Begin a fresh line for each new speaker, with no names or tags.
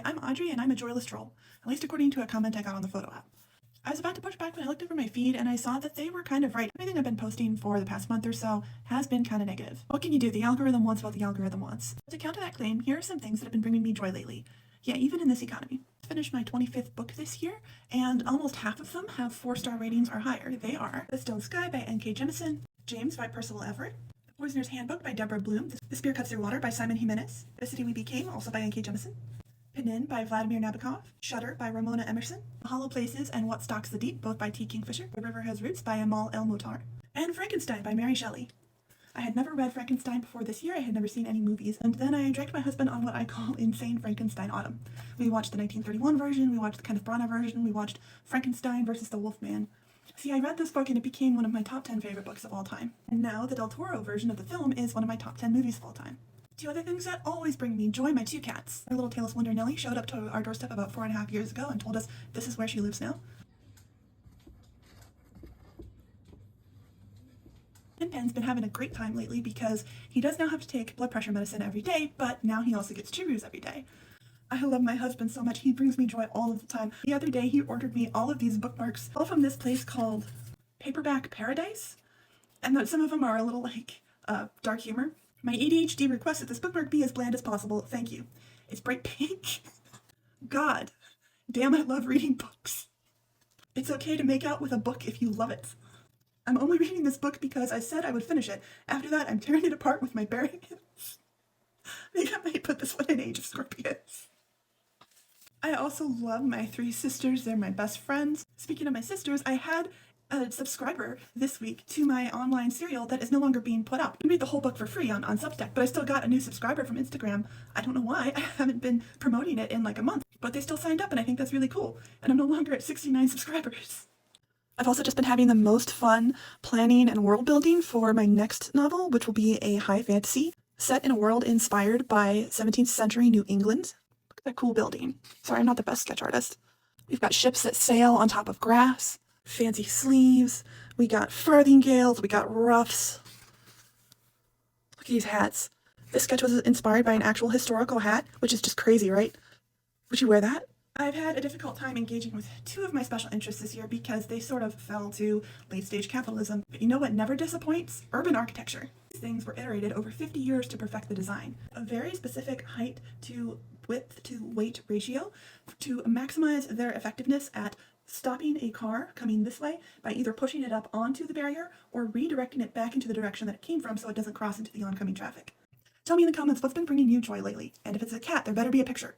I'm Audrey and I'm a joyless troll, at least according to a comment I got on the photo app. I was about to push back when I looked over my feed and I saw that they were kind of right. Everything I've been posting for the past month or so has been kind of negative. What can you do? The algorithm wants what the algorithm wants. To counter that claim, here are some things that have been bringing me joy lately. Yeah, even in this economy. I finished my 25th book this year, and almost half of them have 4-star ratings or higher. They are The Still Sky by N.K. Jemisin, James by Percival Everett, The Poisoner's Handbook by Deborah Bloom, The Spear Cuts Through Water by Simon Jimenez, The City We Became, also by N.K. Jemisin, Penin by Vladimir Nabokov, Shudder by Ramona Emerson, Hollow Places and What Stalks the Deep, both by T. Kingfisher, The River Has Roots by Amal El-Motar, and Frankenstein by Mary Shelley. I had never read Frankenstein before this year, I had never seen any movies, and then I dragged my husband on what I call insane Frankenstein autumn. We watched the 1931 version, we watched the Kenneth Branagh version, we watched Frankenstein versus the Wolfman. See, I read this book and it became one of my top 10 favorite books of all time. And now the Del Toro version of the film is one of my top 10 movies of all time. Two other things that always bring me joy, my two cats. Our little tailless wonder Nellie showed up to our doorstep about 4.5 years ago and told us this is where she lives now. And Pen's been having a great time lately because he does now have to take blood pressure medicine every day, but now he also gets Cheerios every day. I love my husband so much, he brings me joy all of the time. The other day he ordered me all of these bookmarks, all from this place called Paperback Paradise, and some of them are a little like dark humor. My ADHD requests that this bookmark be as bland as possible. Thank you. It's bright pink. God, damn, I love reading books. It's okay to make out with a book if you love it. I'm only reading this book because I said I would finish it. After that, I'm tearing it apart with my bare hands. Maybe I might put this one in Age of Scorpions. I also love my 3 sisters. They're my best friends. Speaking of my sisters, I had a subscriber this week to my online serial that is no longer being put up. You can read the whole book for free on Substack, but I still got a new subscriber from Instagram. I don't know why. I haven't been promoting it in like a month, but they still signed up and I think that's really cool. And I'm no longer at 69 subscribers. I've also just been having the most fun planning and world building for my next novel, which will be a high fantasy set in a world inspired by 17th century New England. Look at that cool building. Sorry, I'm not the best sketch artist. We've got ships that sail on top of grass, fancy sleeves, we got farthingales, we got ruffs. Look at these hats. This sketch was inspired by an actual historical hat, which is just crazy, right? Would you wear that? I've had a difficult time engaging with 2 of my special interests this year because they sort of fell to late-stage capitalism. But you know what never disappoints? Urban architecture. These things were iterated over 50 years to perfect the design. A very specific height to width to weight ratio to maximize their effectiveness at stopping a car coming this way by either pushing it up onto the barrier or redirecting it back into the direction that it came from so it doesn't cross into the oncoming traffic. Tell me in the comments what's been bringing you joy lately, and if it's a cat, there better be a picture.